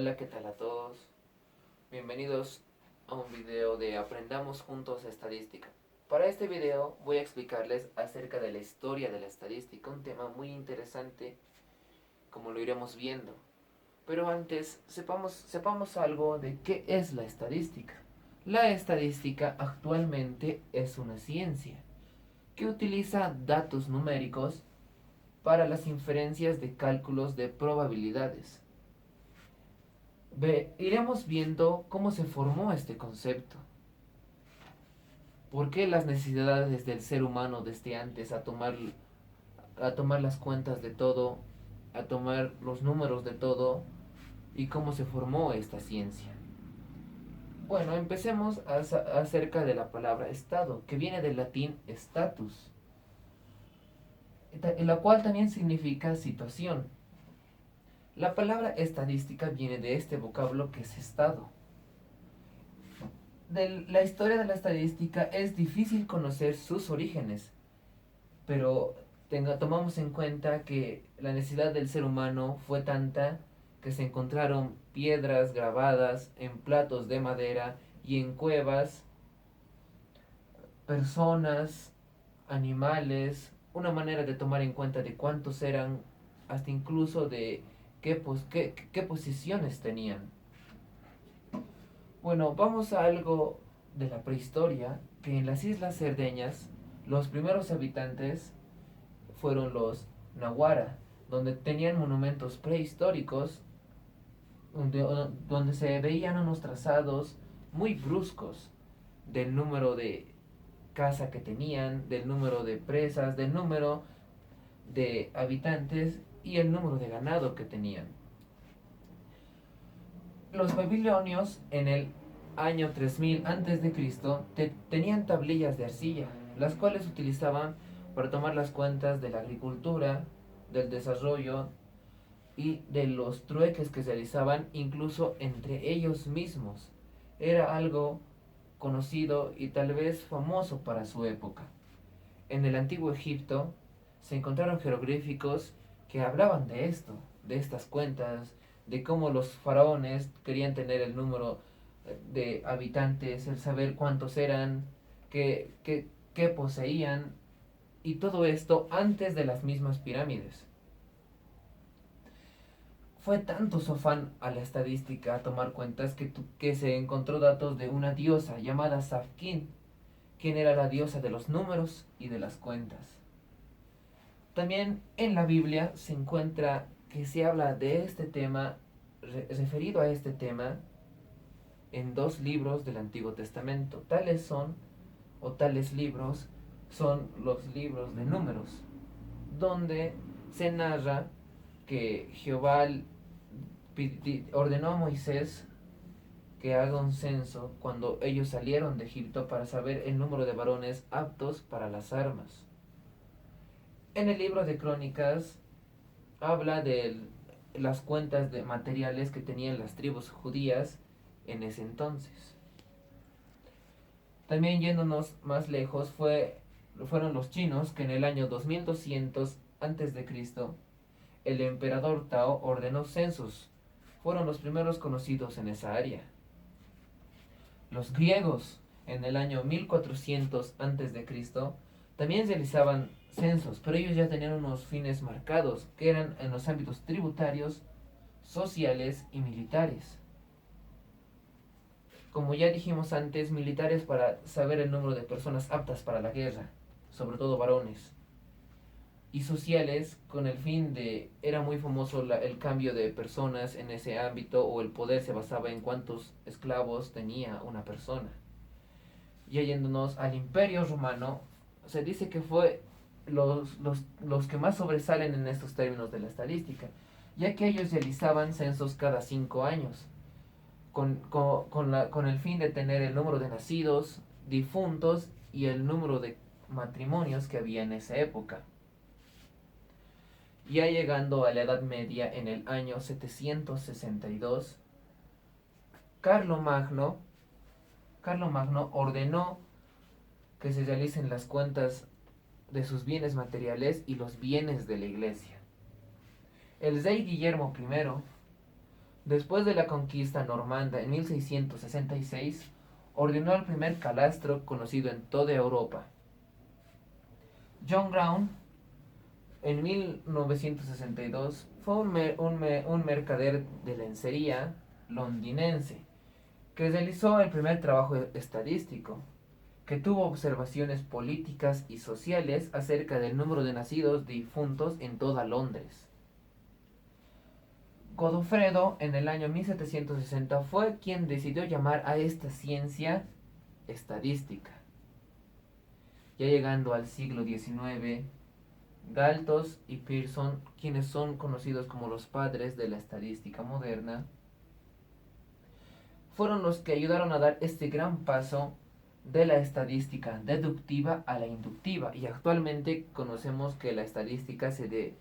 Hola, ¿qué tal a todos? Bienvenidos a un video de Aprendamos Juntos Estadística. Para este video voy a explicarles acerca de la historia de la estadística, un tema muy interesante como lo iremos viendo. Pero antes, sepamos algo de qué es la estadística. La estadística actualmente es una ciencia que utiliza datos numéricos para las inferencias de cálculos de probabilidades. Iremos viendo cómo se formó este concepto. ¿Por qué las necesidades del ser humano desde antes a tomar las cuentas de todo, a tomar los números de todo y cómo se formó esta ciencia? Bueno, empecemos acerca de la palabra estado, que viene del latín status, en la cual también significa situación. La palabra estadística viene de este vocablo que es estado. De la historia de la estadística es difícil conocer sus orígenes, pero tomamos en cuenta que la necesidad del ser humano fue tanta que se encontraron piedras grabadas en platos de madera y en cuevas, personas, animales, una manera de tomar en cuenta de cuántos eran, hasta incluso de qué posiciones tenían. Bueno, vamos a algo de la prehistoria, que en las Islas Cerdeñas los primeros habitantes fueron los Nahuara, donde tenían monumentos prehistóricos, donde se veían unos trazados muy bruscos del número de casa que tenían, del número de presas, del número de habitantes y el número de ganado que tenían. Los babilonios en el año 3000 a.C. Tenían tablillas de arcilla, las cuales utilizaban para tomar las cuentas de la agricultura, del desarrollo y de los trueques que se realizaban incluso entre ellos mismos. Era algo conocido y tal vez famoso para su época. En el antiguo Egipto se encontraron jeroglíficos que hablaban de esto, de estas cuentas, de cómo los faraones querían tener el número de habitantes, el saber cuántos eran, qué poseían, y todo esto antes de las mismas pirámides. Fue tanto su afán a la estadística, a tomar cuentas, que se encontró datos de una diosa llamada Safkin, quien era la diosa de los números y de las cuentas. También en la Biblia se encuentra que se habla de este tema, referido a este tema, en dos libros del Antiguo Testamento. Tales libros son los libros de Números, donde se narra que Jehová ordenó a Moisés que haga un censo cuando ellos salieron de Egipto para saber el número de varones aptos para las armas. En el libro de Crónicas habla de las cuentas de materiales que tenían las tribus judías en ese entonces. También yéndonos más lejos fueron los chinos que en el año 2200 a.C. el emperador Tao ordenó censos. Fueron los primeros conocidos en esa área. Los griegos en el año 1400 a.C. también realizaban censos, pero ellos ya tenían unos fines marcados, que eran en los ámbitos tributarios, sociales y militares. Como ya dijimos antes, militares para saber el número de personas aptas para la guerra, sobre todo varones. Y sociales con el fin de... Era muy famoso el cambio de personas en ese ámbito, o el poder se basaba en cuántos esclavos tenía una persona. Y yéndonos al Imperio Romano, se dice que fue los que más sobresalen en estos términos de la estadística, ya que ellos realizaban censos cada 5 años, con el fin de tener el número de nacidos, difuntos y el número de matrimonios que había en esa época. Ya llegando a la Edad Media, en el año 762, Carlomagno ordenó que se realicen las cuentas de sus bienes materiales y los bienes de la iglesia. El rey Guillermo I Después de la conquista normanda en 1666, ordenó el primer calastro conocido en toda Europa. John Brown, en 1962, fue un mercader de lencería londinense que realizó el primer trabajo estadístico, que tuvo observaciones políticas y sociales acerca del número de nacidos difuntos en toda Londres. Godofredo, en el año 1760, fue quien decidió llamar a esta ciencia estadística. Ya llegando al siglo XIX, Galtos y Pearson, quienes son conocidos como los padres de la estadística moderna, fueron los que ayudaron a dar este gran paso de la estadística deductiva a la inductiva, y actualmente conocemos que la estadística se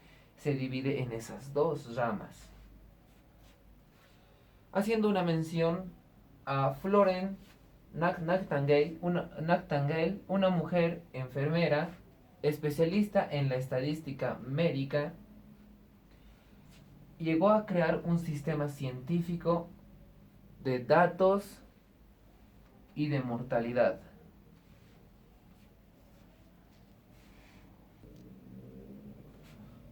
divide en esas dos ramas. Haciendo una mención a Florence Nightingale, una mujer enfermera especialista en la estadística médica, llegó a crear un sistema científico de datos y de mortalidad.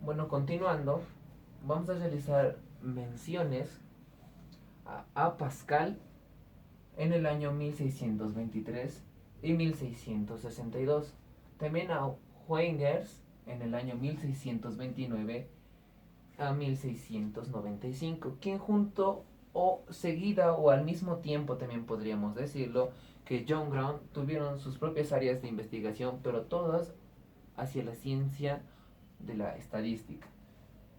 Bueno, continuando, vamos a realizar menciones a Pascal en el año 1623 y 1662. También a Huygens en el año 1629 a 1695, quien junto o seguida o al mismo tiempo, también podríamos decirlo, que John Brown tuvieron sus propias áreas de investigación, pero todas hacia la ciencia de la estadística.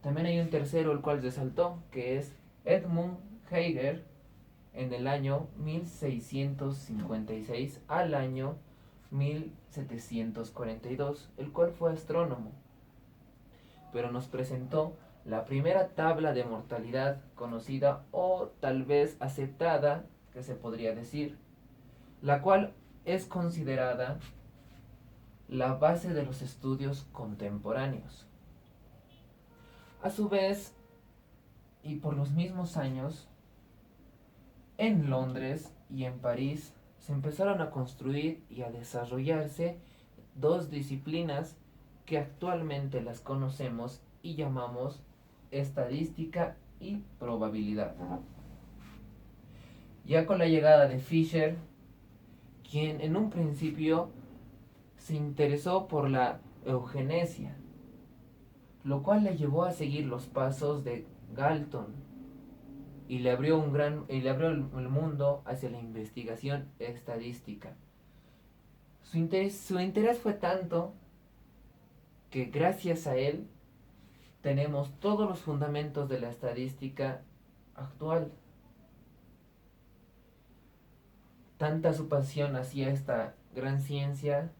También hay un tercero el cual resaltó, que es Edmund Hegel en el año 1656 al año 1742, el cual fue astrónomo, pero nos presentó la primera tabla de mortalidad conocida o tal vez aceptada, que se podría decir, la cual es considerada la base de los estudios contemporáneos. A su vez, y por los mismos años, en Londres y en París se empezaron a construir y a desarrollarse dos disciplinas que actualmente las conocemos y llamamos estadística y probabilidad. Ya con la llegada de Fisher, quien en un principio se interesó por la eugenesia, lo cual le llevó a seguir los pasos de Galton y le abrió el mundo hacia la investigación estadística. Su interés fue tanto que gracias a él tenemos todos los fundamentos de la estadística actual. Tanta su pasión hacia esta gran ciencia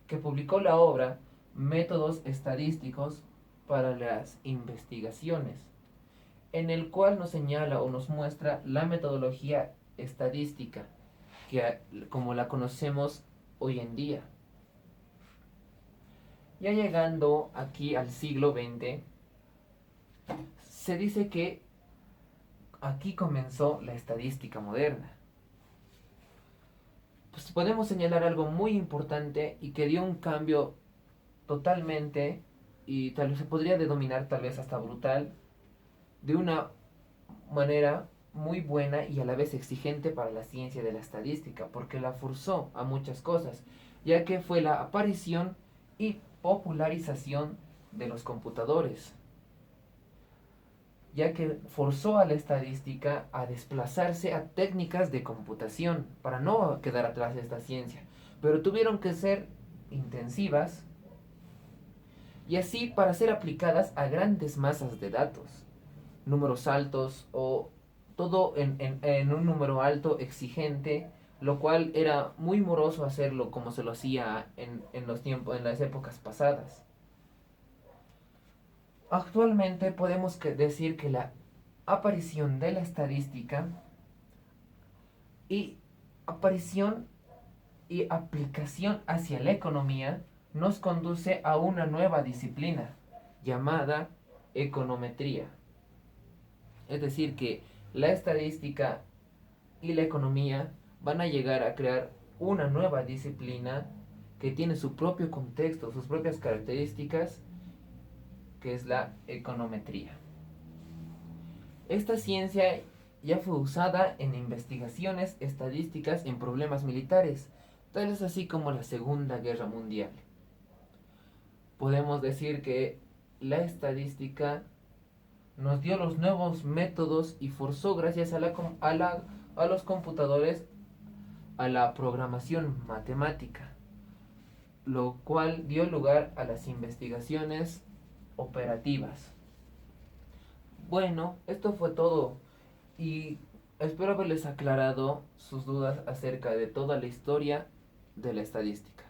que publicó la obra Métodos Estadísticos para las Investigaciones, en el cual nos señala o nos muestra la metodología estadística que como la conocemos hoy en día. Ya llegando aquí al siglo XX, se dice que aquí comenzó la estadística moderna. Pues podemos señalar algo muy importante y que dio un cambio totalmente, y tal vez se podría denominar tal vez hasta brutal, de una manera muy buena y a la vez exigente para la ciencia de la estadística, porque la forzó a muchas cosas, ya que fue la aparición y popularización de los computadores, ya que forzó a la estadística a desplazarse a técnicas de computación para no quedar atrás de esta ciencia, pero tuvieron que ser intensivas y así para ser aplicadas a grandes masas de datos, números altos o todo en un número alto exigente, lo cual era muy moroso hacerlo como se lo hacía en las épocas pasadas. Actualmente podemos decir que la aparición de la estadística y aparición y aplicación hacia la economía nos conduce a una nueva disciplina llamada econometría. Es decir, que La estadística y la economía van a llegar a crear una nueva disciplina que tiene su propio contexto, sus propias características, que es la econometría. Esta ciencia ya fue usada en investigaciones estadísticas en problemas militares, tales así como la Segunda Guerra Mundial. Podemos decir que la estadística nos dio los nuevos métodos y forzó, gracias a los computadores, a la programación matemática, lo cual dio lugar a las investigaciones operativas. Bueno, esto fue todo y espero haberles aclarado sus dudas acerca de toda la historia de la estadística.